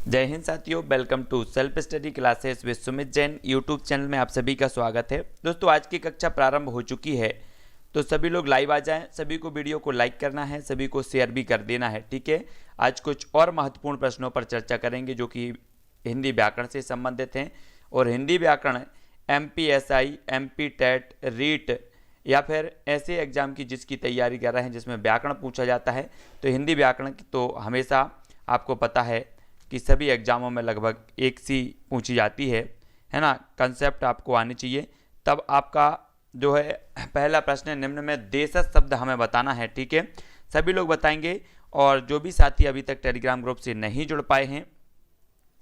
जय हिंद साथियों, welcome to self study classes with Sumit Jain YouTube channel में आप सभी का स्वागत है। दोस्तों, आज की कक्षा प्रारंभ हो चुकी है, तो सभी लोग लाइव आ जाएं। सभी को वीडियो को लाइक करना है, सभी को शेयर भी कर देना है, ठीक है। आज कुछ और महत्वपूर्ण प्रश्नों पर चर्चा करेंगे जो कि हिंदी व्याकरण से संबंधित हैं। और हिंदी व्याकरण MPSI, MP टेट, रीट या फिर ऐसे एग्जाम की जिसकी तैयारी कर रहे हैं जिसमें व्याकरण पूछा जाता है, तो हिंदी व्याकरण की तो हमेशा आपको पता है कि सभी एग्जामों में लगभग एक सी पूछी जाती है ना। कंसेप्ट आपको आनी चाहिए, तब आपका जो है पहला प्रश्न निम्न में देशज शब्द हमें बताना है, ठीक है। सभी लोग बताएंगे। और जो भी साथी अभी तक टेलीग्राम ग्रुप से नहीं जुड़ पाए हैं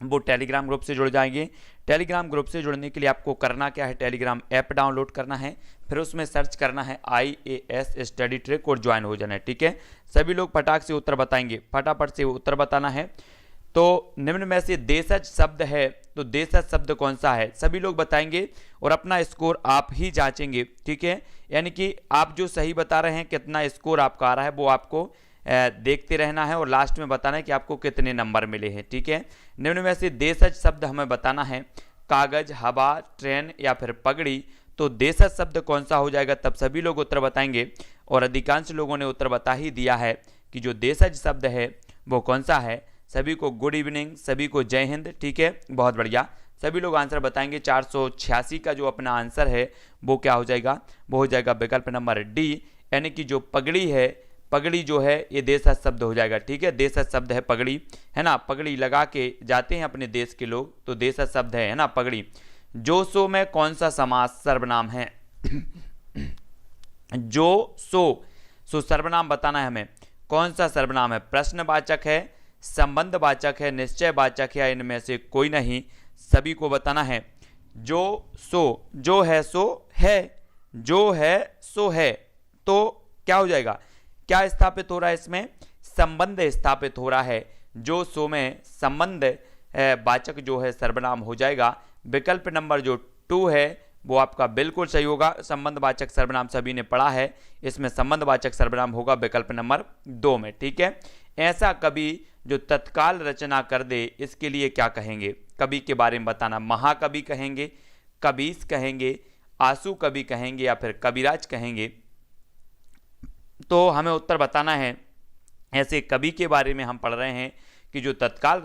वो टेलीग्राम ग्रुप से जुड़ जाएंगे। टेलीग्राम ग्रुप से जुड़ने के लिए आपको करना क्या है, टेलीग्राम ऐप डाउनलोड करना है, फिर उसमें सर्च करना है IAS स्टडी ट्रैक और ज्वाइन हो जाना है, ठीक है। सभी लोग फटाक से उत्तर बताएंगे, फटाफट से उत्तर बताना है। तो निम्न में से देशज शब्द है, तो देशज शब्द कौन सा है, सभी लोग बताएंगे और अपना स्कोर आप ही जांचेंगे, ठीक है। यानी कि आप जो सही बता रहे हैं, कितना स्कोर आपका आ रहा है वो आपको देखते रहना है और लास्ट में बताना है कि आपको कितने नंबर मिले हैं, ठीक है। निम्न में से देशज शब्द हमें बताना है कागज, हवा, ट्रेन या फिर पगड़ी। तो देशज शब्द कौन सा हो जाएगा, तब सभी लोग उत्तर बताएंगे। और अधिकांश लोगों ने उत्तर बता ही दिया है कि जो देशज शब्द है वो कौन सा है। सभी को गुड इवनिंग, सभी को जय हिंद, ठीक है, बहुत बढ़िया। सभी लोग आंसर बताएंगे। 486 का जो अपना आंसर है वो क्या हो जाएगा, वो हो जाएगा विकल्प नंबर डी, यानी कि जो पगड़ी है, पगड़ी जो है ये देशज शब्द हो जाएगा, ठीक है। देशज शब्द है पगड़ी, है ना। पगड़ी लगा के जाते हैं अपने देश के लोग, तो देशज शब्द है ना पगड़ी। जो सो में कौन सा समास सर्वनाम है जो सो सर्वनाम बताना है हमें, कौन सा सर्वनाम है। प्रश्नवाचक है, संबंधवाचक है, निश्चयवाचक है, इनमें से कोई नहीं, सभी को बताना है। जो सो, जो है सो है, जो है सो है, तो क्या हो जाएगा, क्या स्थापित हो रहा है इसमें, संबंध स्थापित हो रहा है। जो सो में संबंध वाचक जो है सर्वनाम हो जाएगा। विकल्प नंबर जो 2 है वो आपका बिल्कुल सही होगा। संबंधवाचक सर्वनाम सभी ने पढ़ा है, इसमें संबंधवाचक सर्वनाम होगा विकल्प नंबर 2 में, ठीक है। ऐसा कवि जो तत्काल रचना कर दे, इसके लिए क्या कहेंगे, कवि के बारे में बताना। महाकवि कहेंगे, कबीस कहेंगे, आंसू कवि कहेंगे या फिर कविराज कहेंगे, तो हमें उत्तर बताना है। ऐसे कवि के बारे में हम पढ़ रहे हैं कि जो तत्काल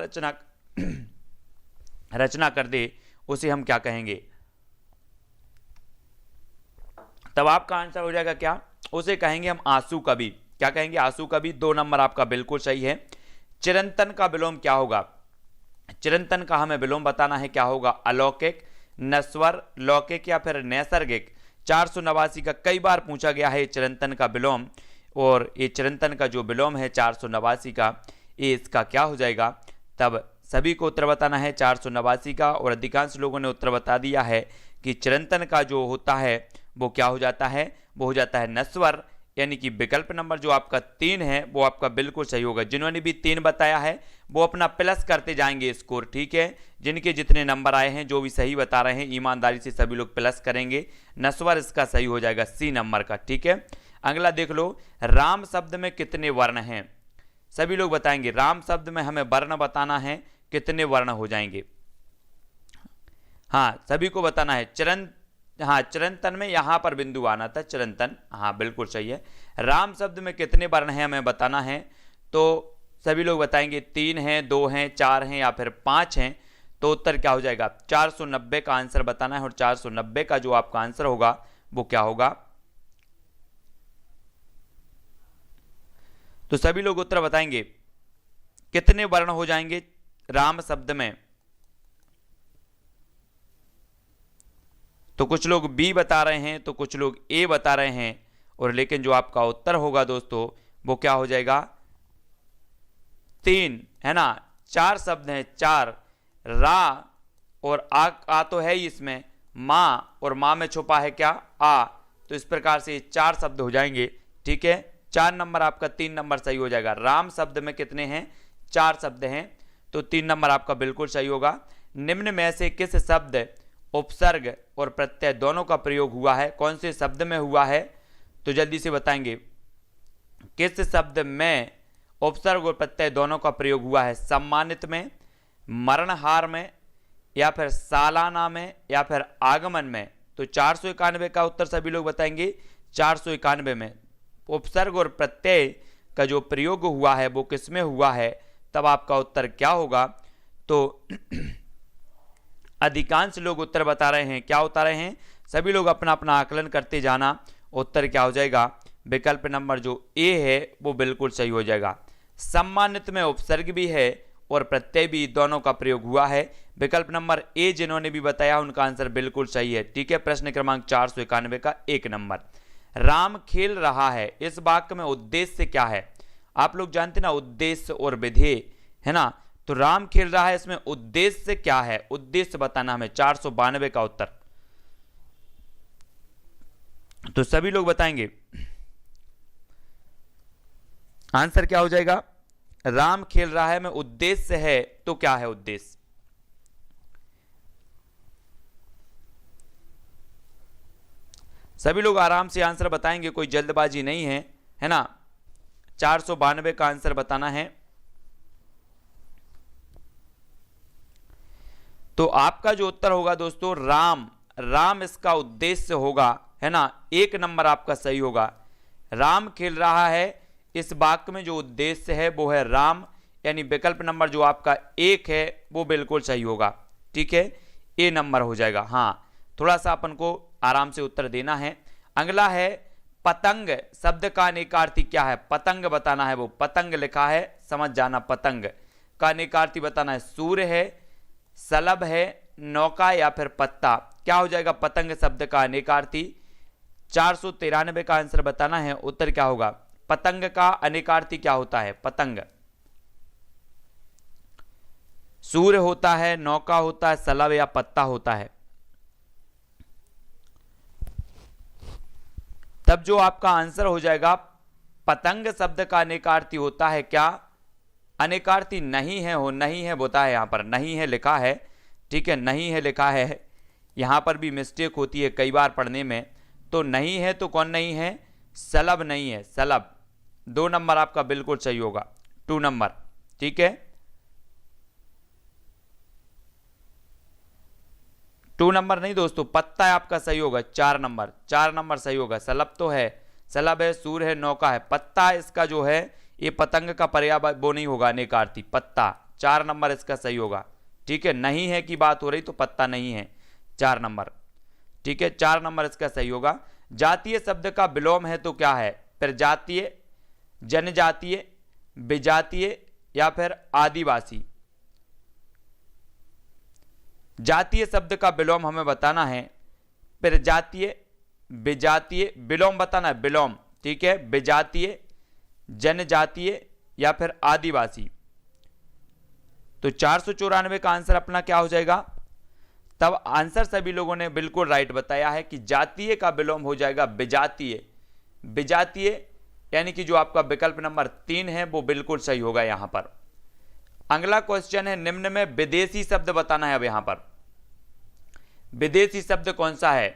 रचना कर दे उसे हम क्या कहेंगे, तब आपका आंसर हो जाएगा क्या, उसे कहेंगे हम आंसू कवि। क्या कहेंगे, आंसू कवि। 2 नंबर आपका बिल्कुल सही है। चिरंतन का विलोम क्या होगा, चिरंतन का हमें विलोम बताना है, क्या होगा, अलौकिक, नश्वर, लौकिक या फिर नैसर्गिक। 489 का कई बार पूछा गया है चिरंतन का विलोम, और ये चिरंतन का जो विलोम है 489 का, ये इसका क्या हो जाएगा, तब सभी को उत्तर बताना है 489 का। और अधिकांश लोगों ने उत्तर बता दिया है कि चिरंतन का जो होता है वो क्या हो जाता है, वो हो जाता है नश्वर, यानी कि विकल्प नंबर जो आपका 3 है वो आपका बिल्कुल सही होगा। जिन्होंने भी 3 बताया है वो अपना प्लस करते जाएंगे स्कोर, ठीक है। जिनके जितने नंबर आए हैं, जो भी सही बता रहे हैं, ईमानदारी से सभी लोग प्लस करेंगे। नश्वर इसका सही हो जाएगा C नंबर का, ठीक है। अगला देख लो, राम शब्द में कितने वर्ण हैं, सभी लोग बताएंगे। राम शब्द में हमें वर्ण बताना है, कितने वर्ण हो जाएंगे। हाँ, सभी को बताना है। चिरंतन में यहां पर बिंदु आना था, चिरंतन, हाँ बिल्कुल सही है। राम शब्द में कितने वर्ण हैं हमें बताना है, तो सभी लोग बताएंगे 3 हैं, 2 हैं, 4 हैं या फिर 5 हैं। तो उत्तर क्या हो जाएगा, 490 का आंसर बताना है। और 490 का जो आपका आंसर होगा वो क्या होगा, तो सभी लोग उत्तर बताएंगे कितने वर्ण हो जाएंगे राम शब्द में। तो कुछ लोग बी बता रहे हैं, तो कुछ लोग ए बता रहे हैं, और लेकिन जो आपका उत्तर होगा दोस्तों वो क्या हो जाएगा, 3, है ना। 4 शब्द हैं, 4, रा और आ तो है ही इसमें, माँ और माँ में छुपा है क्या, आ। तो इस प्रकार से 4 शब्द हो जाएंगे, ठीक है। 4 नंबर आपका, 3 नंबर सही हो जाएगा। राम शब्द में कितने हैं, 4 शब्द हैं, तो 3 नंबर आपका बिल्कुल सही होगा। निम्न में से किस शब्द, उपसर्ग और प्रत्यय दोनों का प्रयोग हुआ है, कौन से शब्द में हुआ है, तो जल्दी से बताएंगे। किस शब्द में उपसर्ग और प्रत्यय दोनों का प्रयोग हुआ है, सम्मानित में, मरणहार में, या फिर सालाना में, या फिर आगमन में। तो 491 का उत्तर सभी लोग बताएंगे 491 में। उपसर्ग और प्रत्यय का जो प्रयोग हुआ है वो किसमें हुआ है, तब आपका उत्तर क्या होगा। तो अधिकांश लोग उत्तर बता रहे हैं, क्या बता रहे हैं, सभी लोग अपना अपना आकलन करते जाना। उत्तर क्या हो जाएगा, विकल्प नंबर जो ए है वो बिल्कुल सही हो जाएगा। सम्मानित में उपसर्ग भी है और प्रत्यय भी, दोनों का प्रयोग हुआ है। विकल्प नंबर ए जिन्होंने भी बताया उनका आंसर बिल्कुल सही है। ठीक है, प्रश्न क्रमांक 491 का 1 नंबर। राम खेल रहा है, इस वाक्य में उद्देश्य क्या है। आप लोग जानते ना उद्देश्य और विधेय, है ना। तो राम खेल रहा है, इसमें उद्देश्य क्या है, उद्देश्य बताना हमें। 492 का उत्तर, तो सभी लोग बताएंगे आंसर क्या हो जाएगा। राम खेल रहा है में उद्देश्य है, तो क्या है उद्देश्य। सभी लोग आराम से आंसर बताएंगे, कोई जल्दबाजी नहीं है ना। 492 का आंसर बताना है। तो आपका जो उत्तर होगा दोस्तों राम इसका उद्देश्य होगा, है ना। 1 नंबर आपका सही होगा। राम खेल रहा है, इस वाक्य में जो उद्देश्य है वो है राम, यानी विकल्प नंबर जो आपका 1 है वो बिल्कुल सही होगा। ठीक है, ए नंबर हो जाएगा। हाँ, थोड़ा सा अपन को आराम से उत्तर देना है। अगला है पतंग शब्द का अनेकार्थी क्या है, पतंग बताना है। वो पतंग लिखा है, समझ जाना। पतंग का अनेकार्थी बताना है। सूर्य है, सलभ है, नौका या फिर पत्ता। क्या हो जाएगा पतंग शब्द का अनेकार्थी। 493 का आंसर बताना है। उत्तर क्या होगा, पतंग का अनेकार्थी क्या होता है। पतंग सूर्य होता है, नौका होता है, सलभ या पत्ता होता है। तब जो आपका आंसर हो जाएगा पतंग शब्द का अनेकार्थी होता है क्या, अनेकार्थी नहीं है, हो नहीं है होता है। यहां पर नहीं है लिखा है, ठीक है, नहीं है लिखा है। यहां पर भी मिस्टेक होती है कई बार पढ़ने में। तो नहीं है तो कौन नहीं है, सलभ नहीं है, सलभ। 2 नंबर आपका बिल्कुल सही होगा, 2 नंबर। ठीक है, 2 नंबर नहीं दोस्तों, पत्ता है आपका सही होगा। 4 नंबर, 4 नंबर सही होगा। सलभ तो है, सलभ है, सूर्य है, नौका है, पत्ता इसका जो है ये पतंग का पर्याय वो नहीं होगा अनेकार्थी, पत्ता। 4 नंबर इसका सही होगा। ठीक है, नहीं है की बात हो रही तो पत्ता नहीं है, 4 नंबर। ठीक है, 4 नंबर इसका सही होगा। जातीय शब्द का विलोम है तो क्या है, प्रजातीय, जनजातीय, विजातीय या फिर आदिवासी। जातीय शब्द का विलोम हमें बताना है। प्रजातीय, विजातीय, विलोम बताना है, विलोम। ठीक है, विजातीय, जनजातीय या फिर आदिवासी। तो 494 का आंसर अपना क्या हो जाएगा। तब आंसर सभी लोगों ने बिल्कुल राइट बताया है कि जातीय का विलोम हो जाएगा विजातीय। विजातीय यानी कि जो आपका विकल्प नंबर 3 है वो बिल्कुल सही होगा यहां पर। अगला क्वेश्चन है, निम्न में विदेशी शब्द बताना है। अब यहां पर विदेशी शब्द कौन सा है,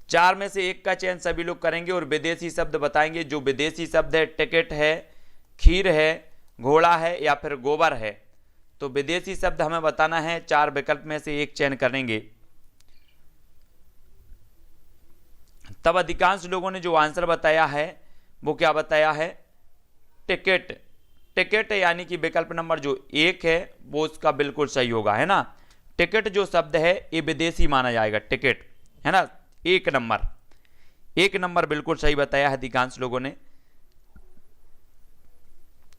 4 में से 1 का चयन सभी लोग करेंगे और विदेशी शब्द बताएंगे। जो विदेशी शब्द है, टिकट है, खीर है, घोड़ा है या फिर गोबर है। तो विदेशी शब्द हमें बताना है, 4 विकल्प में से 1 चयन करेंगे। तब अधिकांश लोगों ने जो आंसर बताया है वो क्या बताया है, टिकट। टिकट यानी कि विकल्प नंबर जो 1 है वो उसका बिल्कुल सही होगा, है ना। टिकट जो शब्द है ये विदेशी माना जाएगा, टिकट, है ना। 1 नंबर, 1 नंबर बिल्कुल सही बताया है अधिकांश लोगों ने।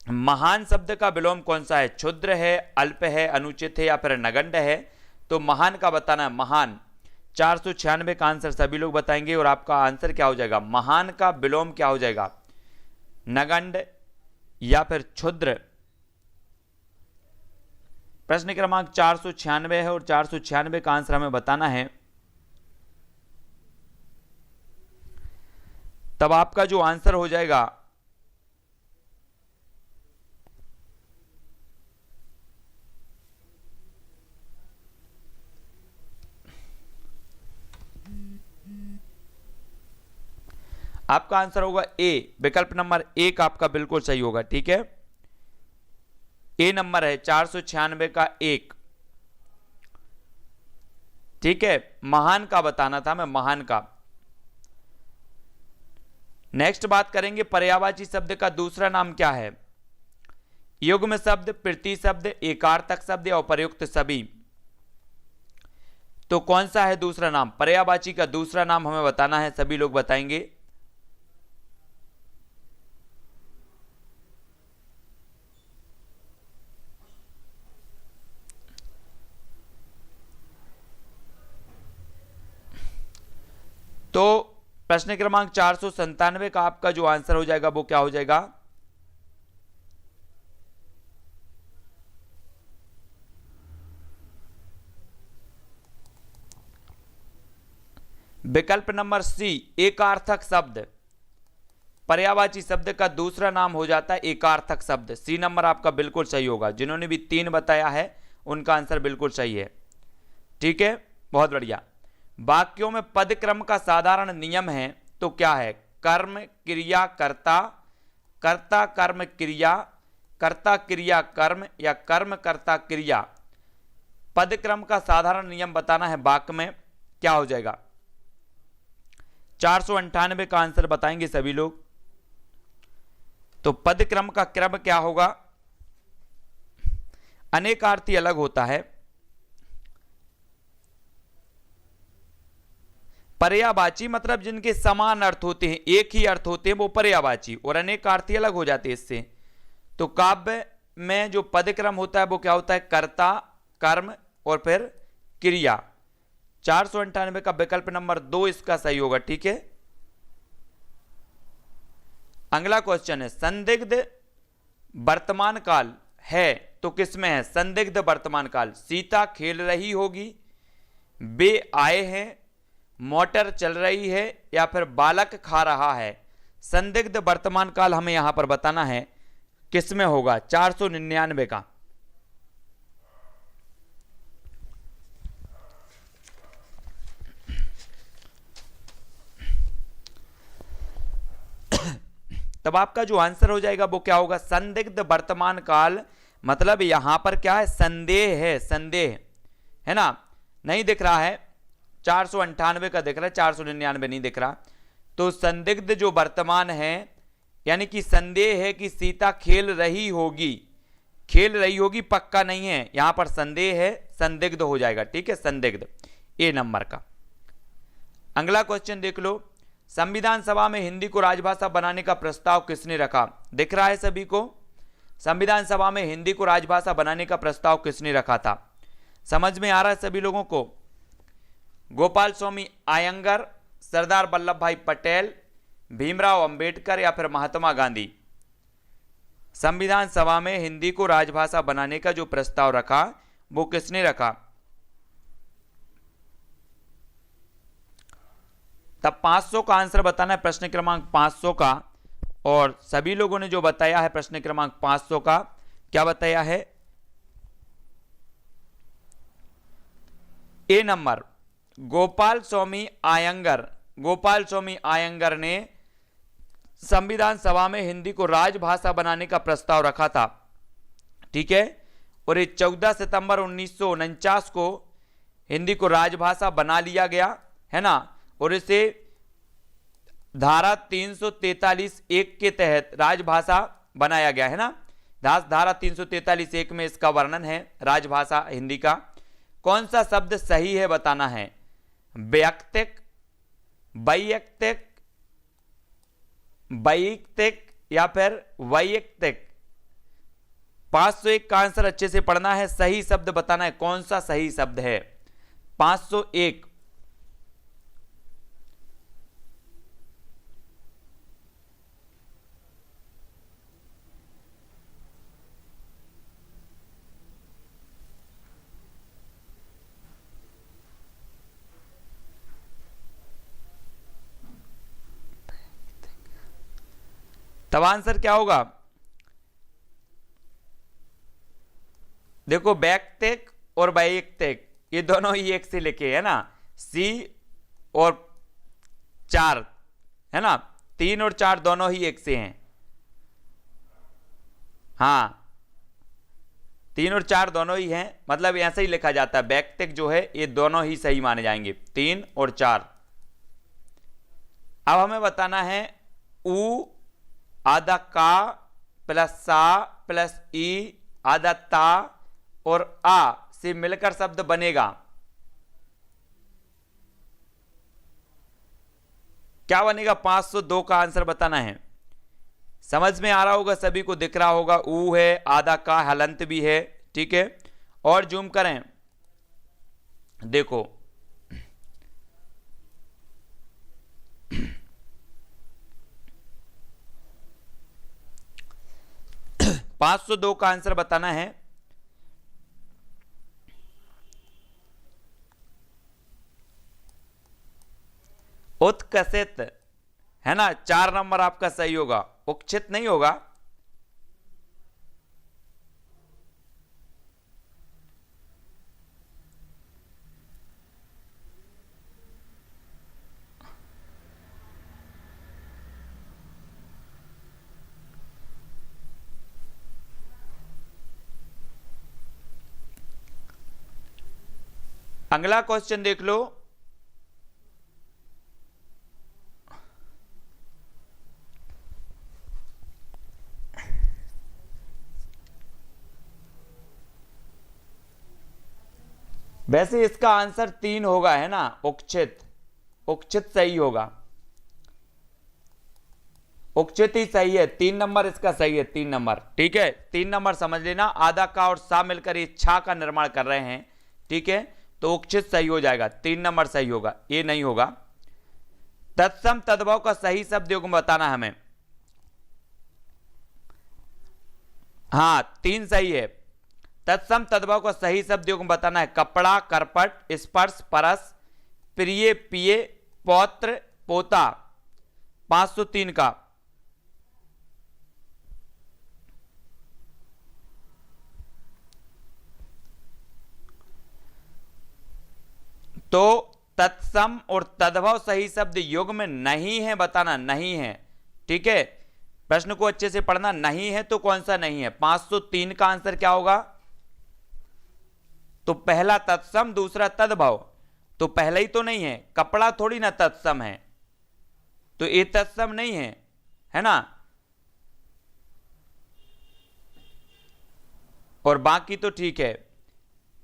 महान शब्द का विलोम कौन सा है, क्षुद्र है, अल्प है, अनुचित है या फिर नगण्य है। तो महान का बताना है, महान। 496 का आंसर सभी लोग बताएंगे और आपका आंसर क्या हो जाएगा, महान का विलोम क्या हो जाएगा, नगण्य या फिर क्षुद्र। प्रश्न क्रमांक 496 है और 496 का आंसर हमें बताना है। तब आपका जो आंसर हो जाएगा आपका आंसर होगा ए, विकल्प नंबर 1 आपका बिल्कुल सही होगा। ठीक है, ए नंबर है 496 का 1। ठीक है, महान का बताना था मैं, महान का। नेक्स्ट बात करेंगे पर्यायवाची शब्द का दूसरा नाम क्या है। युग्म शब्द, प्रति शब्द, एकार्थक शब्द या उपर्युक्त सभी। तो कौन सा है दूसरा नाम? पर्यायवाची का दूसरा नाम हमें बताना है, सभी लोग बताएंगे। तो प्रश्न क्रमांक 497 का आपका जो आंसर हो जाएगा वो क्या हो जाएगा? विकल्प नंबर सी, एकार्थक शब्द। पर्यायवाची शब्द का दूसरा नाम हो जाता है एकार्थक शब्द। सी नंबर आपका बिल्कुल सही होगा। जिन्होंने भी 3 बताया है उनका आंसर बिल्कुल सही है। ठीक है, बहुत बढ़िया। वाक्यों में पद क्रम का साधारण नियम है तो क्या है? कर्म, क्रिया, कर्ता, कर्ता कर्म क्रिया, कर्ता क्रिया कर्म या कर्म कर्ता क्रिया। पद क्रम का साधारण नियम बताना है वाक्य में, क्या हो जाएगा? 498 का आंसर बताएंगे सभी लोग। तो पद क्रम का क्रम क्या होगा? अनेकार्थी अलग होता है, पर्यायवाची मतलब जिनके समान अर्थ होते हैं, एक ही अर्थ होते हैं, वो पर्यायवाची, और अनेकार्थी अलग हो जाते हैं इससे। तो काव्य में जो पद क्रम होता है वो क्या होता है? कर्ता, कर्म और फिर क्रिया। 498 का विकल्प नंबर 2 इसका सही होगा। ठीक है, अगला क्वेश्चन है संदिग्ध वर्तमान काल है तो किसमें है? संदिग्ध वर्तमान काल, सीता खेल रही होगी, वे आए हैं, मोटर चल रही है या फिर बालक खा रहा है। संदिग्ध वर्तमान काल हमें यहां पर बताना है किसमें होगा? 499 का। तब आपका जो आंसर हो जाएगा वो क्या होगा? संदिग्ध वर्तमान काल मतलब यहां पर क्या है? संदेह है, संदेह है ना। नहीं दिख रहा है, 498 का दिख रहा है, 499 नहीं दिख रहा। तो संदिग्ध जो वर्तमान है यानी कि संदेह है कि सीता खेल रही होगी, खेल रही होगी पक्का नहीं है, यहां पर संदेह है, संदिग्ध हो जाएगा। ठीक है, संदिग्ध ए नंबर का। अगला क्वेश्चन देख लो, संविधान सभा में हिंदी को राजभाषा बनाने का प्रस्ताव किसने रखा? दिख रहा है सभी को? संविधान सभा में हिंदी को राजभाषा बनाने का प्रस्ताव किसने रखा था? समझ में आ रहा है सभी लोगों को? गोपाल स्वामी आयंगर, सरदार वल्लभ भाई पटेल, भीमराव अंबेडकर या फिर महात्मा गांधी। संविधान सभा में हिंदी को राजभाषा बनाने का जो प्रस्ताव रखा वो किसने रखा? तब 500 का आंसर बताना है, प्रश्न क्रमांक 500 का। और सभी लोगों ने जो बताया है प्रश्न क्रमांक 500 का, क्या बताया है? ए नंबर गोपाल स्वामी आयंगर। गोपाल स्वामी आयंगर ने संविधान सभा में हिंदी को राजभाषा बनाने का प्रस्ताव रखा था। ठीक है, और ये 14 सितंबर 1949 को हिंदी को राजभाषा बना लिया गया है ना। और इसे धारा 343(1) के तहत राजभाषा बनाया गया है ना। धारा 343(1) में इसका वर्णन है राजभाषा हिंदी का। कौन सा शब्द सही है बताना है? वैयक्तिक, वैयक्तिक, वैयक्तिक या फिर वैयक्तिक। 501 का आंसर अच्छे से पढ़ना है, सही शब्द बताना है, कौन सा सही शब्द है? 501। तब आंसर क्या होगा? देखो, वैयक्तिक और वैयक्तिक ये दोनों ही एक से लिखे है ना। सी और 4 है ना, 3 और 4 दोनों ही एक से हैं। हाँ, 3 और 4 दोनों ही हैं, मतलब ऐसे ही लिखा जाता है, वैक्तिक जो है ये दोनों ही सही माने जाएंगे, 3 और 4। अब हमें बताना है उ आधा का प्लस सा प्लस ई आधा ता और आ से मिलकर शब्द बनेगा। क्या बनेगा? 502 का आंसर बताना है। समझ में आ रहा होगा, सभी को दिख रहा होगा, ऊ है, आधा का हलंत भी है, ठीक है। और जूम करें, देखो 502 का आंसर बताना है। उत्कसित है ना, 4 नंबर आपका सही होगा, उक्षित नहीं होगा। अगला क्वेश्चन देख लो। वैसे इसका आंसर 3 होगा, है ना, उक्षित, उक्षित सही होगा, उक्षित ही सही है, 3 नंबर इसका सही है, 3 नंबर, ठीक है। 3 नंबर समझ लेना, आधा का और सा मिलकर ये छा का निर्माण कर रहे हैं, ठीक है, तो उक्षित सही हो जाएगा, 3 नंबर सही होगा, ये नहीं होगा। तत्सम तद्भव का सही शब्द युग्म बताना हमें। हाँ, 3 सही है। तत्सम तद्भव का सही शब्द युग्म बताना है। कपड़ा, करपट, स्पर्श, परस, प्रिय, पिए, पौत्र, पोता। 503 का तो तत्सम और तद्भव सही शब्द युग्म में नहीं है, बताना नहीं है, ठीक है। प्रश्न को अच्छे से पढ़ना, नहीं है तो कौन सा नहीं है। 503 का आंसर क्या होगा? तो पहला तत्सम, दूसरा तद्भव, तो पहला ही तो नहीं है, कपड़ा थोड़ी ना तत्सम है, तो ये तत्सम नहीं है ना। और बाकी तो ठीक है,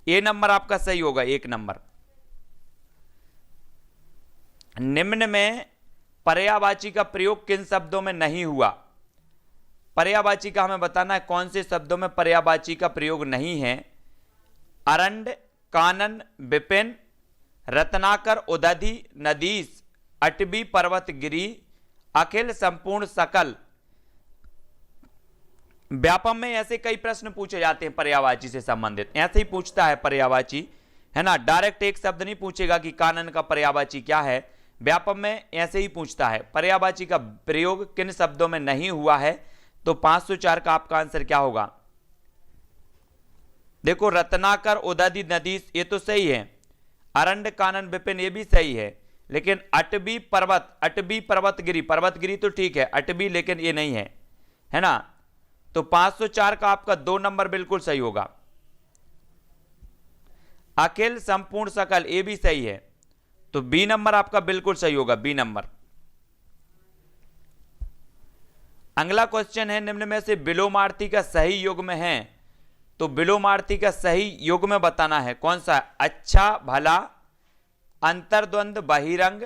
ये नंबर आपका सही होगा, 1 नंबर। निम्न में पर्यायवाची का प्रयोग किन शब्दों में नहीं हुआ? पर्यायवाची का हमें बताना है, कौन से शब्दों में पर्यायवाची का प्रयोग नहीं है। अरंड, कानन, विपिन, रत्नाकर, उदधि, नदीस, अटवी, पर्वत, गिरी, अखिल, संपूर्ण, सकल। व्यापम में ऐसे कई प्रश्न पूछे जाते हैं पर्यायवाची से संबंधित, ऐसे ही पूछता है पर्यायवाची, है ना। डायरेक्ट एक शब्द नहीं पूछेगा कि कानन का पर्यायवाची क्या है, व्यापम में ऐसे ही पूछता है पर्यायवाची का प्रयोग किन शब्दों में नहीं हुआ है। तो 504 का आपका आंसर क्या होगा? देखो, रत्नाकर, उदधि, नदीस, ये तो सही है। अरंड, कानन, विपिन, ये भी सही है, लेकिन अटवी, पर्वत, अटवी, पर्वतगिरी, पर्वतगिरी तो ठीक है, अटवी लेकिन ये नहीं है ना। तो 504 का आपका 2 नंबर बिल्कुल सही होगा। अखिल, संपूर्ण, सकल, ये भी सही है, तो बी नंबर आपका बिल्कुल सही होगा, बी नंबर। अगला क्वेश्चन है, निम्न में से विलोमार्थी का सही युग्म है। तो विलोमार्थी का सही युग्म बताना है, कौन सा? अच्छा, भला, अंतर्द्वंद, बहिरंग,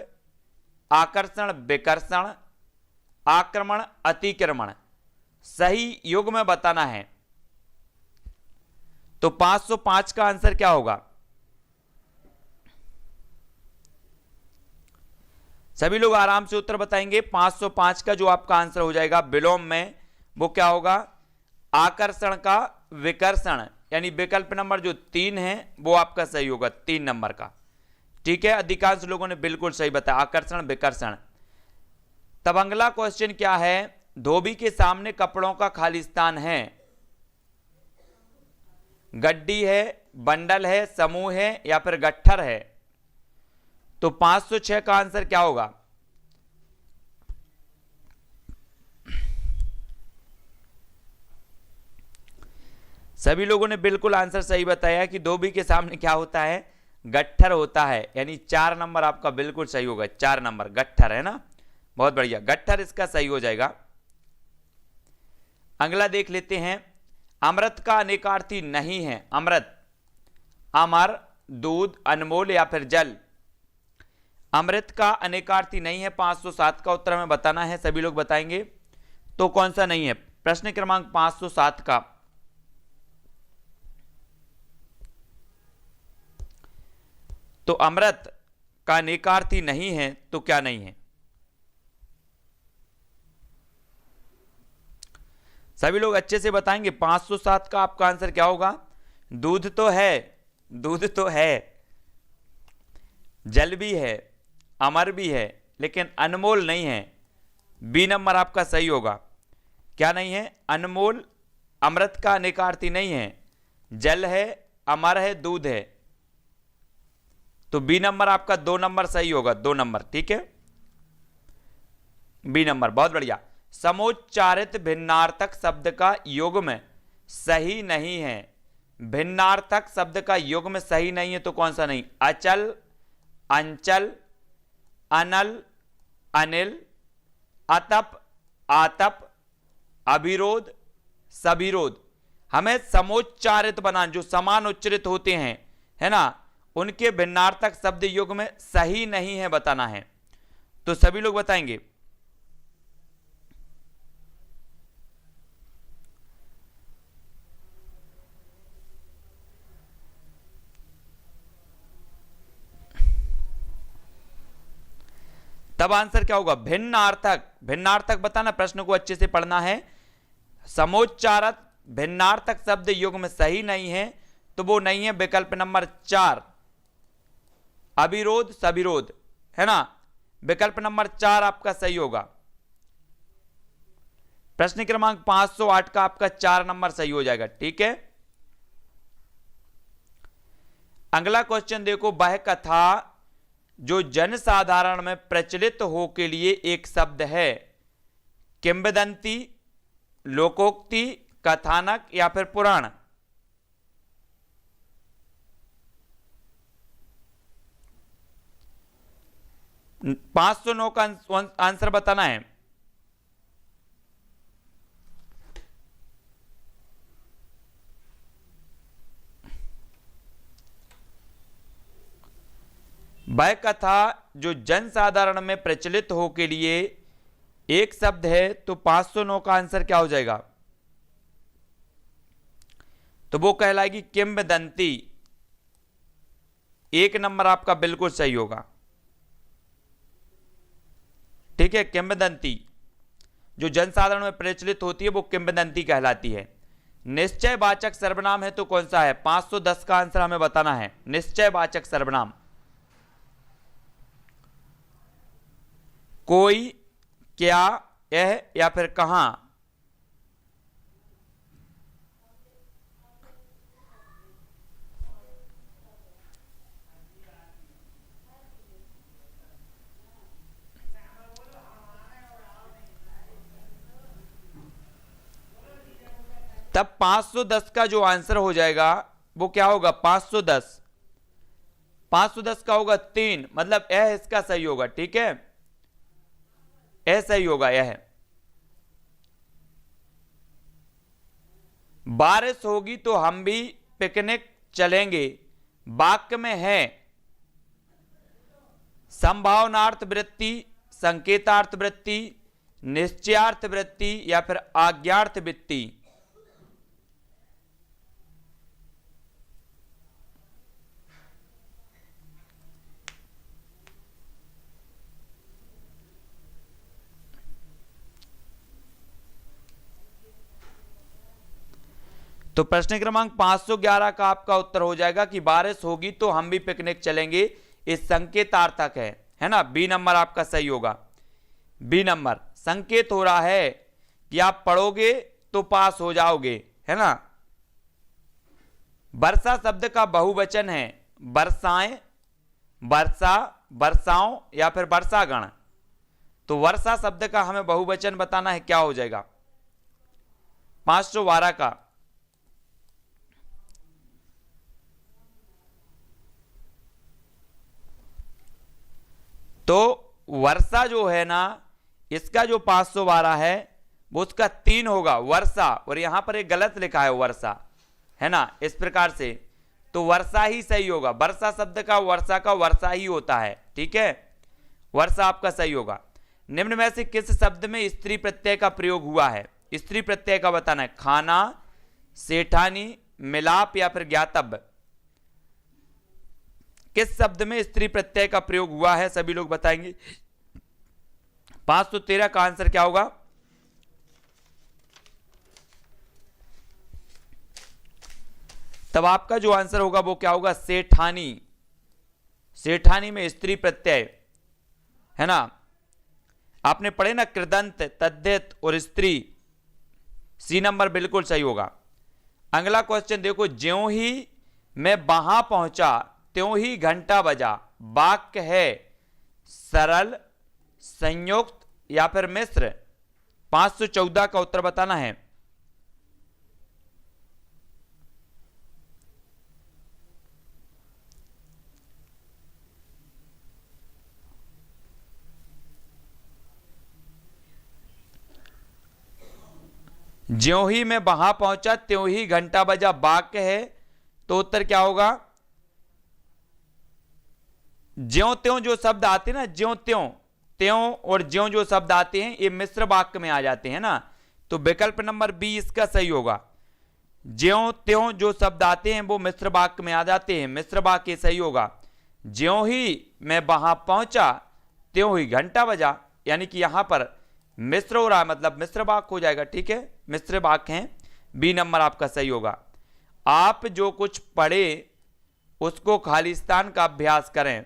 आकर्षण, विकर्षण, आक्रमण, अतिक्रमण। सही युग्म बताना है। तो 505 का आंसर क्या होगा? सभी लोग आराम से उत्तर बताएंगे। 505 का जो आपका आंसर हो जाएगा विलोम में, वो क्या होगा? आकर्षण का विकर्षण, यानी विकल्प नंबर जो 3 है वो आपका सही होगा, 3 नंबर का, ठीक है। अधिकांश लोगों ने बिल्कुल सही बताया, आकर्षण विकर्षण। तब अगला क्वेश्चन क्या है? धोबी के सामने कपड़ों का खालिस्तान है। गड्डी है, बंडल है, समूह है या फिर गट्ठर है। तो 506 का आंसर क्या होगा? सभी लोगों ने बिल्कुल आंसर सही बताया कि धोबी के सामने क्या होता है, गट्ठर होता है, यानी 4 नंबर आपका बिल्कुल सही होगा। 4 नंबर गट्ठर है ना, बहुत बढ़िया, गट्ठर इसका सही हो जाएगा। अगला देख लेते हैं, अमृत का अनेकार्थी नहीं है। अमृत, अमर, दूध, अनमोल या फिर जल। अमृत का अनेकार्थी नहीं है। 507 का उत्तर हमें बताना है, सभी लोग बताएंगे तो कौन सा नहीं है। प्रश्न क्रमांक 507 का, तो अमृत का अनेकार्थी नहीं है तो क्या नहीं है। सभी लोग अच्छे से बताएंगे। 507 का आपका आंसर क्या होगा। दूध तो है, दूध तो है, जल भी है, अमर भी है, लेकिन अनमोल नहीं है। बी नंबर आपका सही होगा। क्या नहीं है, अनमोल, अमृत का अनेकार्थी नहीं है, जल है, अमर है, दूध है। तो बी नंबर आपका 2 नंबर सही होगा, 2 नंबर, ठीक है, बी नंबर, बहुत बढ़िया। समोच्चारित भिन्नार्थक शब्द का युग्म सही नहीं है। भिन्नार्थक शब्द का युग्म सही नहीं है तो कौन सा नहीं। अचल, अंचल, अनल, अनिल, अतप, आतप, अभिरोध, सभिरोध। हमें समोच्चारित बनाना, जो समान उच्चारित होते हैं, है ना, उनके भिन्नार्थक शब्द युग्म सही नहीं है बताना है। तो सभी लोग बताएंगे। तब आंसर क्या होगा, भिन्नार्थक। भिन्नार्थक बताना, प्रश्न को अच्छे से पढ़ना है। समोच्चारक भिन्नार्थक शब्द युग्म सही नहीं है तो वो नहीं है विकल्प नंबर 4, अविरोध, सविरोध, है ना। विकल्प नंबर 4 आपका सही होगा। प्रश्न क्रमांक 508 का आपका 4 नंबर सही हो जाएगा, ठीक है। अगला क्वेश्चन देखो, वह कथा जो जनसाधारण में प्रचलित हो के लिए एक शब्द है, किंवदंती, लोकोक्ति, कथानक या फिर पुराण। न 509 का आंसर बताना है। वह कथा जो जनसाधारण में प्रचलित हो के लिए एक शब्द है, तो 509 का आंसर क्या हो जाएगा, तो वो कहलाएगी किंवदंती। 1 नंबर आपका बिल्कुल सही होगा, ठीक है। किंवदंती जो जनसाधारण में प्रचलित होती है वो किंवदंती कहलाती है। निश्चयवाचक सर्वनाम है तो कौन सा है। 510 का आंसर हमें बताना है। निश्चयवाचक सर्वनाम, कोई, क्या, यह या फिर कहां। तब 510 का जो आंसर हो जाएगा वो क्या होगा, 510 का होगा 3, मतलब यह इसका सही होगा, ठीक है, यह सही होगा। यह बारिश होगी तो हम भी पिकनिक चलेंगे, वाक्य में है संभावनार्थ वृत्ति, संकेतार्थ वृत्ति, निश्चयार्थ वृत्ति या फिर आज्ञार्थ वृत्ति। तो प्रश्न क्रमांक 511 का आपका उत्तर हो जाएगा कि बारिश होगी तो हम भी पिकनिक चलेंगे, इस संकेतार्थक है ना। बी नंबर आपका सही होगा। बी नंबर संकेत हो रहा है कि आप पढ़ोगे तो पास हो जाओगे, है ना। वर्षा शब्द का बहुवचन है वर्षाएं, वर्षा, वर्षाओं या फिर वर्षागण। तो वर्षा शब्द का हमें बहुवचन बताना है, क्या हो जाएगा 512 का। तो वर्षा जो है ना, इसका जो 512 है वो उसका 3 होगा वर्षा, और यहां पर एक गलत लिखा है वर्षा, है ना, इस प्रकार से। तो वर्षा ही सही होगा, वर्षा शब्द का वर्षा का वर्षा ही होता है, ठीक है, वर्षा आपका सही होगा। निम्न में से किस शब्द में स्त्री प्रत्यय का प्रयोग हुआ है? स्त्री प्रत्यय का बताना है। खाना, सेठानी, मिलाप या फिर ज्ञातव्य, किस शब्द में स्त्री प्रत्यय का प्रयोग हुआ है? सभी लोग बताएंगे। 513 का आंसर क्या होगा? तब आपका जो आंसर होगा वो क्या होगा? सेठानी। सेठानी में स्त्री प्रत्यय, है ना, आपने पढ़े ना, कृदंत, तद्धित और स्त्री। सी नंबर बिल्कुल सही होगा। अगला क्वेश्चन देखो, ज्यों ही मैं वहां पहुंचा त्यों ही घंटा बजा, वाक्य है सरल, संयुक्त या फिर मिश्र? 514 का उत्तर बताना है। ज्यों ही मैं वहां पहुंचा त्यों ही घंटा बजा, वाक्य है, तो उत्तर क्या होगा? ज्यों त्यों जो शब्द आते हैं ना, ज्यों त्यों, त्यों और ज्यों जो शब्द आते हैं ये मिश्र वाक्य में आ जाते हैं ना, तो विकल्प नंबर बी इसका सही होगा। ज्यों त्यों जो शब्द आते हैं वो मिश्र वाक्य में आ जाते हैं, मिश्र वाक्य सही होगा। ज्यों ही मैं वहां पहुंचा त्यों ही घंटा बजा, यानी कि यहां पर मिश्र हो रहा है, मतलब मिश्र वाक्य हो जाएगा, ठीक है, मिश्र वाक्य है। बी नंबर आपका सही होगा। आप जो कुछ पढ़े उसको खालिस्तान का अभ्यास करें।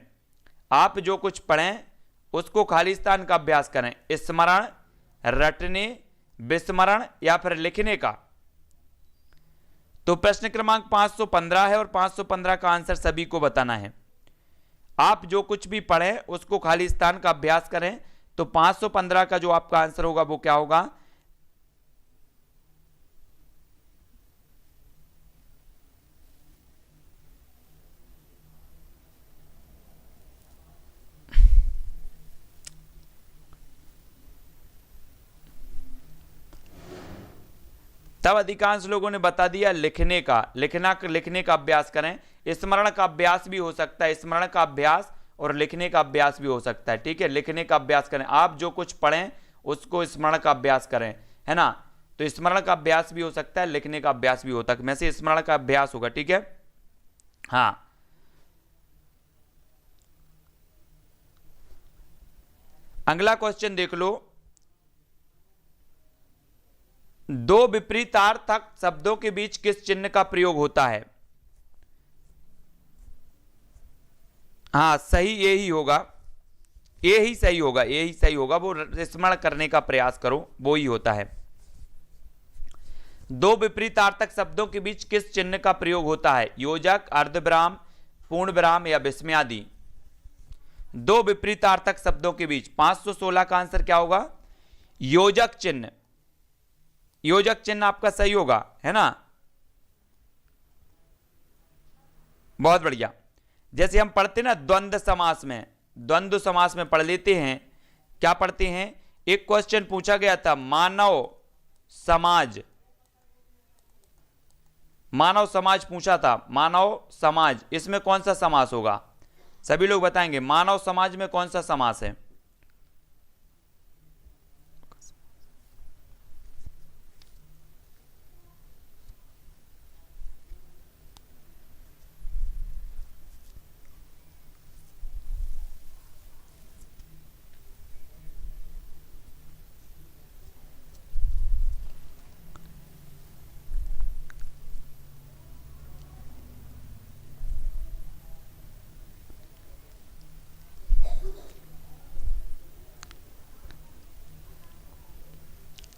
आप जो कुछ पढ़ें उसको खालिस्तान का अभ्यास करें। स्मरण, रटने, विस्मरण या फिर लिखने का? तो प्रश्न क्रमांक 515 है और 515 का आंसर सभी को बताना है। आप जो कुछ भी पढ़ें उसको खालिस्तान का अभ्यास करें, तो 515 का जो आपका आंसर होगा वो क्या होगा? तब अधिकांश लोगों ने बता दिया लिखने का, लिखने का अभ्यास करें। स्मरण का अभ्यास भी हो सकता है, स्मरण का अभ्यास और लिखने का अभ्यास भी हो सकता है, ठीक है, लिखने का अभ्यास करें। आप जो कुछ पढ़ें उसको स्मरण का अभ्यास करें, है ना, तो स्मरण का अभ्यास भी हो सकता है, लिखने का अभ्यास भी होता है, में से स्मरण का अभ्यास होगा, ठीक है। हाँ, अगला क्वेश्चन देख लो। दो विपरीतार्थक शब्दों के बीच किस चिन्ह का प्रयोग होता है? हाँ, सही यही होगा, यही सही होगा, यही सही होगा। वो स्मरण करने का प्रयास करो, वो ही होता है। दो विपरीतार्थक शब्दों के बीच किस चिन्ह का प्रयोग होता है? योजक, अर्धविराम, पूर्ण विराम या विस्मयादि? दो विपरीतार्थक शब्दों के बीच 516 का आंसर क्या होगा? योजक चिन्ह। योजक चिन्ह आपका सही होगा, है ना, बहुत बढ़िया। जैसे हम पढ़ते ना द्वंद्व समास में, द्वंद्व समास में पढ़ लेते हैं, क्या पढ़ते हैं? एक क्वेश्चन पूछा गया था, मानव समाज, मानव समाज पूछा था, मानव समाज, इसमें कौन सा समास होगा? सभी लोग बताएंगे मानव समाज में कौन सा समास है?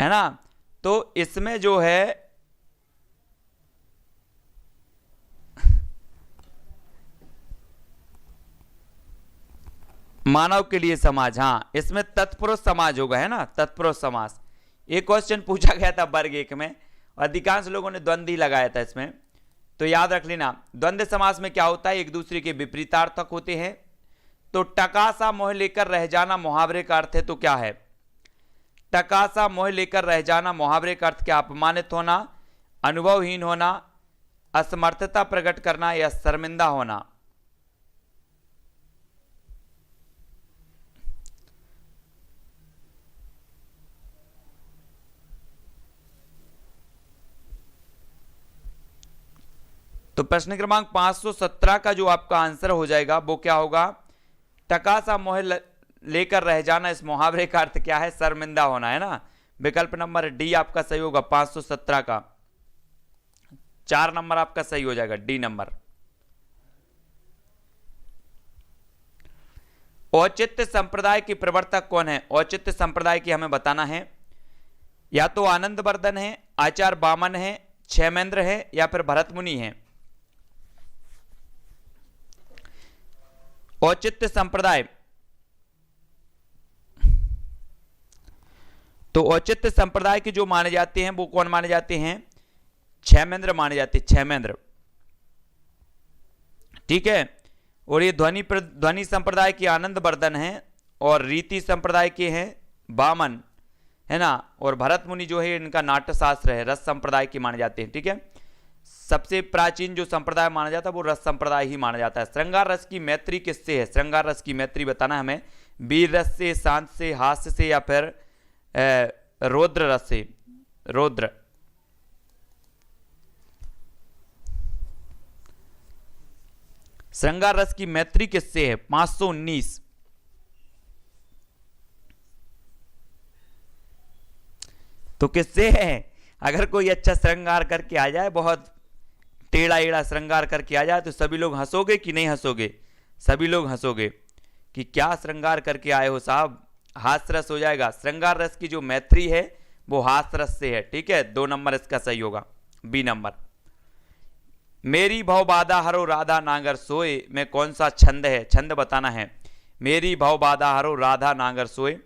है ना, तो इसमें जो है मानव के लिए समाज, हाँ, इसमें तत्पुरुष समाज होगा, है ना, तत्पुरुष समास। एक क्वेश्चन पूछा गया था वर्ग 1 में, अधिकांश लोगों ने द्वंद्व ही लगाया था इसमें, तो याद रख लेना। द्वंद्व समास में क्या होता है? एक दूसरे के विपरीतार्थक होते हैं, तो टकासा मोह लेकर रह जाना मुहावरे का अर्थ है, तो क्या है? टकासा मोह लेकर रह जाना मुहावरे का अर्थ क्या? अपमानित होना, अनुभवहीन होना, असमर्थता प्रकट करना या शर्मिंदा होना। तो प्रश्न क्रमांक 517 का जो आपका आंसर हो जाएगा वो क्या होगा? टकासा मोह लेकर रह जाना, इस मुहावरे का अर्थ क्या है? शर्मिंदा होना, है ना। विकल्प नंबर डी आपका सही होगा 517 का। 4 नंबर आपका सही हो जाएगा, डी नंबर। औचित्य संप्रदाय की प्रवर्तक कौन है? औचित्य संप्रदाय की हमें बताना है। या तो आनंदवर्धन है, आचार्य वामन है, क्षेमेंद्र है या फिर भरत मुनि है। औचित्य संप्रदाय, तो औचित्य संप्रदाय के जो माने जाते हैं वो कौन माने जाते हैं? क्षेमेंद्र माने जाते हैं, क्षेमेंद्र। ठीक है। और ये ध्वनि संप्रदाय के आनंदवर्धन हैं और रीति संप्रदाय के हैं वामन, है ना। और भरत मुनि जो है इनका नाट्यशास्त्र है, रस संप्रदाय के माने जाते हैं। ठीक है। सबसे प्राचीन जो संप्रदाय माना जाता है वो रस संप्रदाय ही माना जाता है। श्रृंगार रस की मैत्री किससे है? श्रृंगार रस की मैत्री बताना हमें। वीर रस से, शांत से, हास्य से या फिर रौद्र रस से? रौद्र। श्रृंगार रस की मैत्री किससे है? 519। तो किससे है? अगर कोई अच्छा श्रृंगार करके आ जाए, बहुत टेढ़ा एड़ा श्रृंगार करके आ जाए, तो सभी लोग हंसोगे कि नहीं हंसोगे? सभी लोग हंसोगे कि क्या श्रृंगार करके आए हो साहब। हास्य रस हो जाएगा। श्रृंगार रस की जो मैत्री है वो हास्य रस से है। ठीक है। 2 नंबर इसका सही होगा, बी नंबर। मेरी भव बाधा हरो राधा नांगर सोए में कौन सा छंद है? छंद बताना है। मेरी भव बाधा हरो राधा नांगर सोए,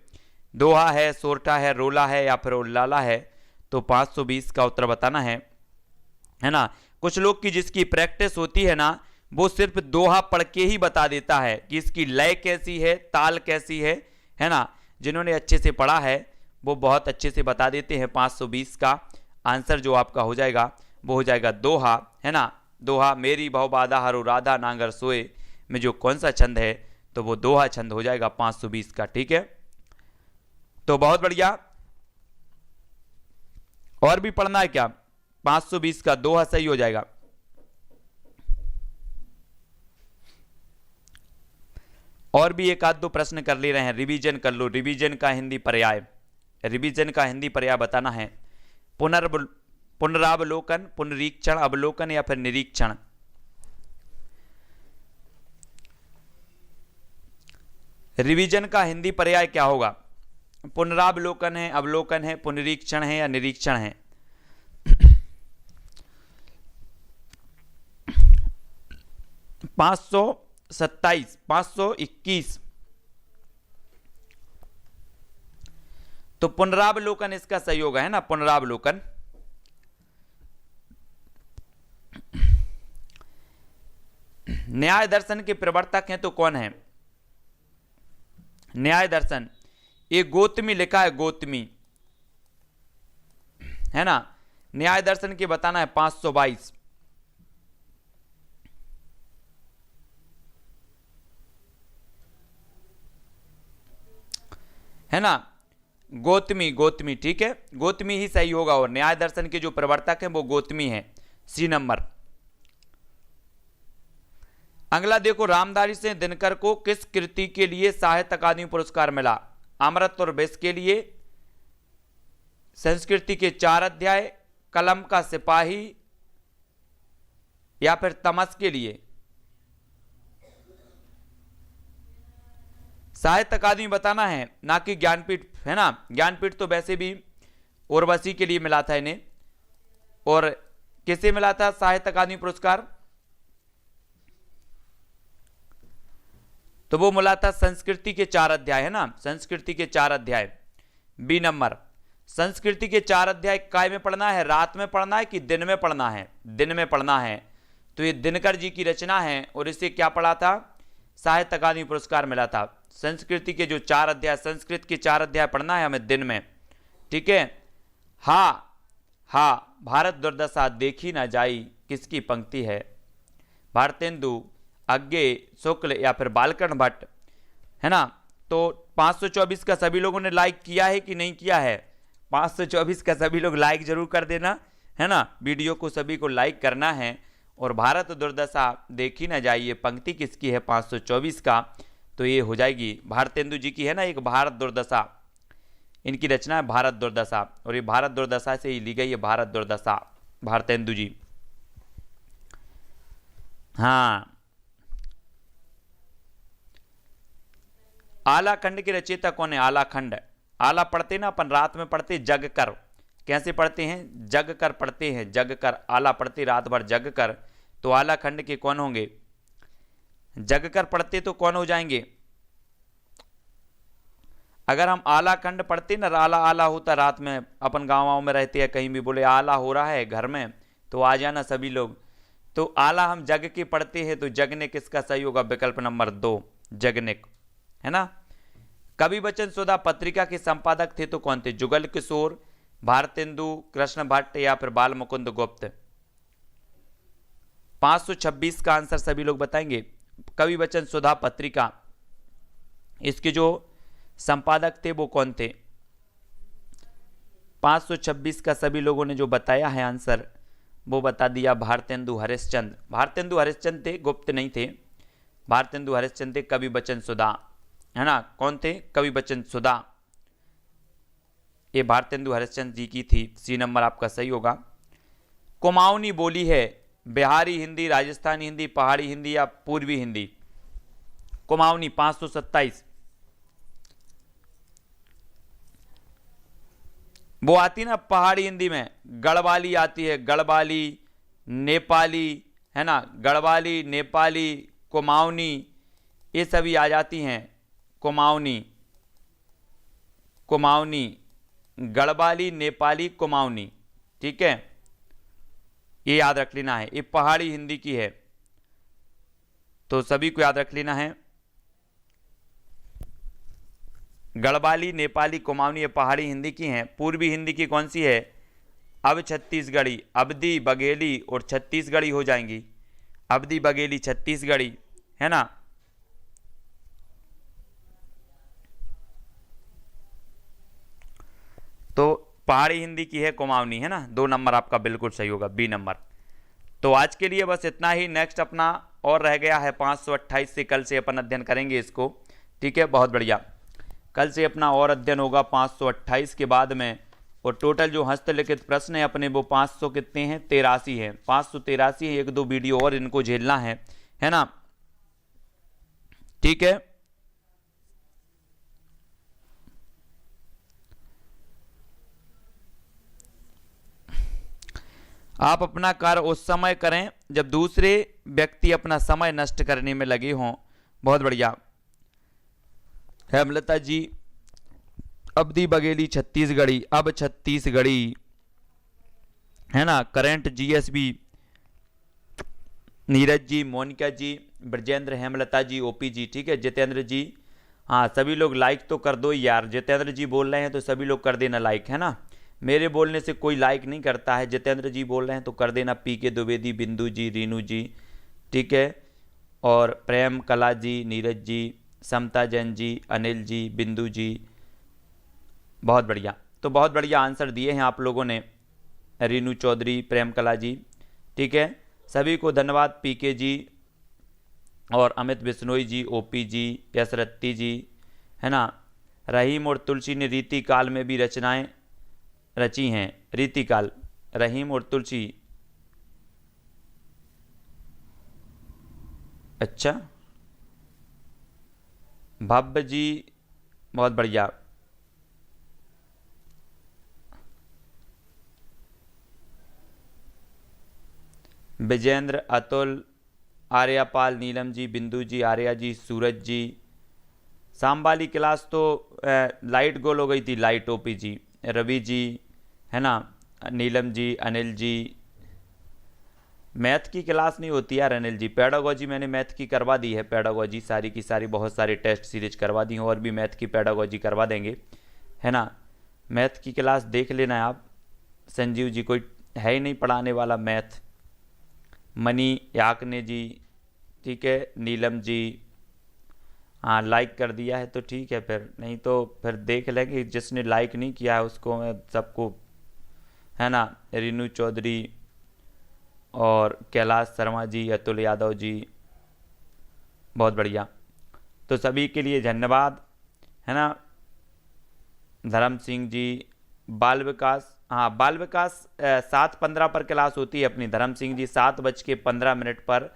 दोहा है, सोरठा है, रोला है या फिर उल्लाला है। तो 520 का उत्तर बताना है ना। कुछ लोग की जिसकी प्रैक्टिस होती है ना, वो सिर्फ दोहा पढ़ के ही बता देता है कि इसकी लय कैसी है, ताल कैसी है ना। जिन्होंने अच्छे से पढ़ा है वो बहुत अच्छे से बता देते हैं। 520 का आंसर जो आपका हो जाएगा वो हो जाएगा दोहा, है ना। दोहा, मेरी भव बाधा हरो राधा नांगर सोए में जो कौन सा छंद है, तो वो दोहा छंद हो जाएगा 520 का। ठीक है। तो बहुत बढ़िया। और भी पढ़ना है क्या? 520 का दोहा सही हो जाएगा। और भी एक आध दो प्रश्न कर ले रहे हैं, रिवीजन कर लो। रिवीजन का हिंदी पर्याय, रिवीजन का हिंदी पर्याय बताना है। पुनरावलोकन, पुनरीक्षण, अवलोकन या फिर निरीक्षण। रिवीजन का हिंदी पर्याय क्या होगा? पुनरावलोकन है, अवलोकन है, पुनरीक्षण है या निरीक्षण है? पाँच सौ 521। तो पुनरावलोकन इसका सही होगा, है ना। पुनरावलोकन। न्याय दर्शन के प्रवर्तक हैं तो कौन है? न्याय दर्शन, ये गौतमी लिखा है, गौतमी, है ना। न्याय दर्शन के बताना है 522, है ना। गौतमी, गौतमी। ठीक है, गौतमी ही सही होगा। और न्याय दर्शन के जो प्रवर्तक हैं वो गौतमी है, सी नंबर। अगला देखो, रामधारी सिंह दिनकर को किस कृति के लिए साहित्य अकादमी पुरस्कार मिला? अमृत और विष के लिए, संस्कृति के 4 अध्याय, कलम का सिपाही या फिर तमस के लिए? साहित्य अकादमी बताना है, ना कि ज्ञानपीठ, है ना। ज्ञानपीठ तो वैसे भी उर्वशी के लिए मिला था इन्हें। और किसे मिला था साहित्य अकादमी पुरस्कार? तो वो मिला था संस्कृति के 4 अध्याय, है ना। संस्कृति के 4 अध्याय, बी नंबर। संस्कृति के 4 अध्याय काय में पढ़ना है? रात में पढ़ना है कि दिन में पढ़ना है? दिन में पढ़ना है। तो ये दिनकर जी की रचना है और इसे क्या पढ़ा था? साहित्य अकादमी पुरस्कार मिला था। संस्कृति के जो 4 अध्याय, संस्कृत के 4 अध्याय पढ़ना है हमें दिन में, ठीक है। हा भारत दुर्दशा देखी ना जाई किसकी पंक्ति है? भारतेंदु, अज्ञेय, शुक्ल या फिर बालकर्ण भट्ट, है ना। तो 524 का सभी लोगों ने लाइक किया है कि नहीं किया है? 524 का सभी लोग लाइक जरूर कर देना, है ना। वीडियो को सभी को लाइक करना है। और भारत दुर्दशा देखी ना जाइए पंक्ति किसकी है 524 का? तो ये हो जाएगी भारतेंदु जी की, है ना। एक भारत दुर्दशा इनकी रचना है, भारत दुर्दशा, और ये भारत दुर्दशा से ही ली गई है, भारत दुर्दशा, भारतेंदु जी। हाँ, आलाखंड के रचयिता कौन है? आलाखंड, आला पढ़ते ना अपन, रात में पढ़ते जग कर। कैसे पढ़ते हैं? जग कर पढ़ते हैं, जग कर। आला पढ़ते रात भर जग कर, तो आलाखंड के कौन होंगे? जग कर पढ़ते तो कौन हो जाएंगे? अगर हम आलाखंड पढ़ते ना, आला आला होता रात में, अपन गाँव में रहते हैं, कहीं भी बोले आला हो रहा है घर में, तो आ जाना सभी लोग। तो आला हम जग के पढ़ते हैं, तो जगने किसका सही होगा? विकल्प नंबर 2 जगनिक, है ना। कवि वचन सुधा पत्रिका के संपादक थे तो कौन थे? जुगल किशोर, भारतेंदु, कृष्ण भट्ट या फिर बाल मुकुंद गुप्त? 526 का आंसर सभी लोग बताएंगे। कवि वचन सुधा पत्रिका, इसके जो संपादक थे वो कौन थे? 526 का सभी लोगों ने जो बताया है आंसर, वो बता दिया भारतेंदु हरिश्चंद्र। भारतेंदु हरिश्चंद्र थे, गुप्त नहीं थे। भारतेंदु हरिश्चंद्र थे। कवि वचन सुधा, है ना, कौन थे? कवि वचन सुधा, ये भारतेंदु हरिश्चंद्र जी की थी। सी नंबर आपका सही होगा। कुमाऊनी बोली है बिहारी हिंदी, राजस्थानी हिंदी, पहाड़ी हिंदी या पूर्वी हिंदी? कुमाऊनी 527, वो आती ना पहाड़ी हिंदी में, गढ़वाली आती है, गढ़वाली, नेपाली, है ना, गढ़वाली, नेपाली, कुमाऊनी, ये सभी आ जाती हैं। कुमाऊनी, कुमाऊनी, गढ़वाली, नेपाली, कुमाऊनी, ठीक है, ये याद रख लेना है। ये पहाड़ी हिंदी की है, तो सभी को याद रख लेना है। गढ़वाली, नेपाली, कुमाऊनी ये पहाड़ी हिंदी की हैं। पूर्वी हिंदी की कौन सी है? अब छत्तीसगढ़ी, अवधी, बघेली और छत्तीसगढ़ी हो जाएंगी। अवधी, बघेली, छत्तीसगढ़ी, है ना। तो पहाड़ी हिंदी की है कुमाऊनी, है ना। 2 नंबर आपका बिल्कुल सही होगा, बी नंबर। तो आज के लिए बस इतना ही। नेक्स्ट अपना और रह गया है 528 से, कल से अपन अध्ययन करेंगे इसको, ठीक है। बहुत बढ़िया, कल से अपना और अध्ययन होगा 528 के बाद में। और टोटल जो हस्तलिखित प्रश्न है अपने वो 500 कितने हैं? 83 है, 583 है। 1-2 वीडियो और इनको झेलना है ना, ठीक है। आप अपना कार्य उस समय करें जब दूसरे व्यक्ति अपना समय नष्ट करने में लगे हों। बहुत बढ़िया। हेमलता जी, अवधी, बघेली, छत्तीसगढ़ी, अब छत्तीसगढ़ी, है ना। करंट जीएसबी, नीरज जी, मोनिका जी, ब्रजेंद्र, हेमलता जी, ओपी जी, ठीक है। जितेंद्र जी, हाँ सभी लोग लाइक तो कर दो यार। जितेंद्र जी बोल रहे हैं तो सभी लोग कर देना लाइक, है ना। मेरे बोलने से कोई लाइक नहीं करता है, जितेंद्र जी बोल रहे हैं तो कर देना। पीके द्विवेदी, बिंदु जी, रीनू जी, ठीक है। और प्रेम कला जी, नीरज जी, समता जैन जी, अनिल जी, बिंदु जी, बहुत बढ़िया। तो बहुत बढ़िया आंसर दिए हैं आप लोगों ने। रीनू चौधरी, प्रेम कला जी, ठीक है। सभी को धन्यवाद। पीके जी और अमित बिश्नोई जी, ओपी जी, यशरत्ती जी, है ना। रहीम और तुलसी ने रीति काल में भी रचनाएं रची हैं। रीति काल, रहीम और तुलसी, अच्छा। भव्य जी, बहुत बढ़िया। विजेंद्र, अतुल, आर्यापाल, नीलम जी, बिंदु जी, आर्या जी, सूरज जी। शाम वाली क्लास तो लाइट गोल हो गई थी, लाइट। ओपी जी, रवि जी, है ना, नीलम जी, अनिल जी, मैथ की क्लास नहीं होती यार अनिल जी, पेडागोजी मैंने मैथ की करवा दी है, पेडागोजी सारी की सारी बहुत सारी टेस्ट सीरीज करवा दी हूँ, और भी मैथ की पेडागोजी करवा देंगे, है ना। मैथ की क्लास देख लेना है आप। संजीव जी कोई है ही नहीं पढ़ाने वाला मैथ। मनी याकने जी, ठीक है। नीलम जी, हाँ लाइक कर दिया है तो ठीक है, फिर नहीं तो फिर देख लेंगे, जिसने लाइक नहीं किया है उसको मैं सबको, है ना। रीनू चौधरी और कैलाश शर्मा जी, अतुल यादव जी, बहुत बढ़िया। तो सभी के लिए धन्यवाद, है ना। धर्म सिंह जी, बाल विकास, हाँ बाल विकास 7:15 पर क्लास होती है अपनी, धर्म सिंह जी 7:15 पर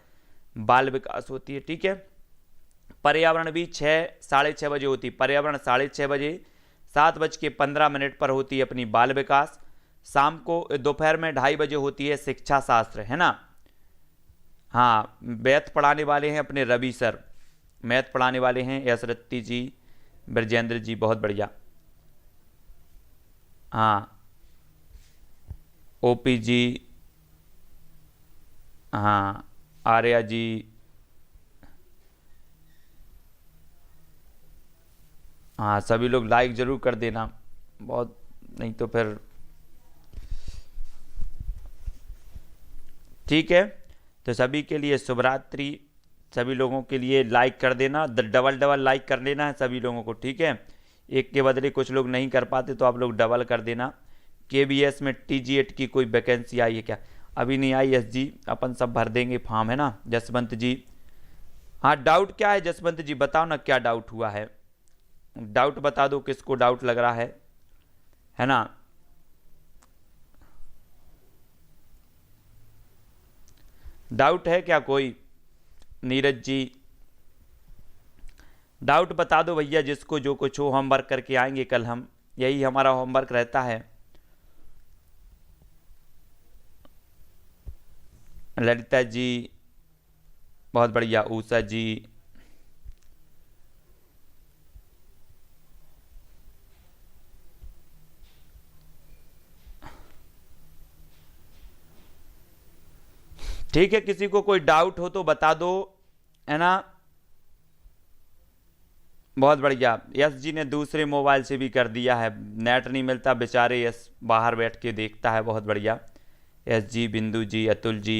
बाल विकास होती है, ठीक है। पर्यावरण भी 6-6:30 बजे होती है, पर्यावरण 6:30 बजे, 7:15 पर होती है अपनी बाल विकास। शाम को दोपहर में 2:30 बजे होती है शिक्षा शास्त्र, है ना। हाँ मैथ पढ़ाने वाले हैं अपने रवि सर, मैथ पढ़ाने वाले हैं यशरत्ती जी, ब्रजेंद्र जी, बहुत बढ़िया। हाँ ओपी जी, हाँ आर्या जी, हाँ सभी लोग लाइक ज़रूर कर देना, बहुत नहीं तो फिर ठीक है। तो सभी के लिए शुभ रात्रि, सभी लोगों के लिए लाइक कर देना, डबल डबल लाइक कर लेना है सभी लोगों को, ठीक है। एक के बदले कुछ लोग नहीं कर पाते तो आप लोग डबल कर देना। KBS में TGET की कोई वैकेंसी आई है क्या? अभी नहीं आई एस जी, अपन सब भर देंगे फॉर्म, है ना। जसवंत जी, हाँ डाउट क्या है जसवंत जी, बताओ ना क्या डाउट हुआ है, डाउट बता दो किसको डाउट लग रहा है ना। डाउट है क्या कोई? नीरज जी, डाउट बता दो भैया, जिसको जो कुछ हो, होमवर्क करके आएंगे कल हम, यही हमारा होमवर्क रहता है। ललिता जी, बहुत बढ़िया। उषा जी, ठीक है, किसी को कोई डाउट हो तो बता दो, है ना। बहुत बढ़िया। यस जी ने दूसरे मोबाइल से भी कर दिया है, नेट नहीं मिलता बेचारे, यस बाहर बैठ के देखता है, बहुत बढ़िया। यस जी, बिंदु जी, अतुल जी,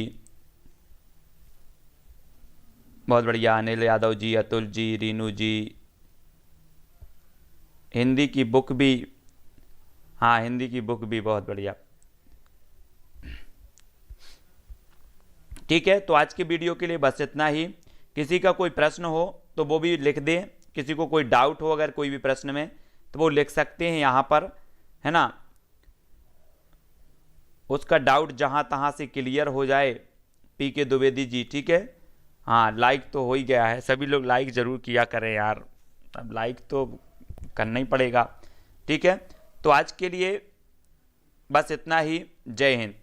बहुत बढ़िया। अनिल यादव जी, अतुल जी, रीनू जी, हिंदी की बुक भी, हाँ हिंदी की बुक भी, बहुत बढ़िया। ठीक है, तो आज की वीडियो के लिए बस इतना ही। किसी का कोई प्रश्न हो तो वो भी लिख दें, किसी को कोई डाउट हो अगर कोई भी प्रश्न में तो वो लिख सकते हैं यहाँ पर, है ना। उसका डाउट जहाँ तहाँ से क्लियर हो जाए। PK द्विवेदी जी, ठीक है। हाँ लाइक तो हो ही गया है, सभी लोग लाइक ज़रूर किया करें यार, अब लाइक तो करना ही पड़ेगा, ठीक है। तो आज के लिए बस इतना ही, जय हिंद।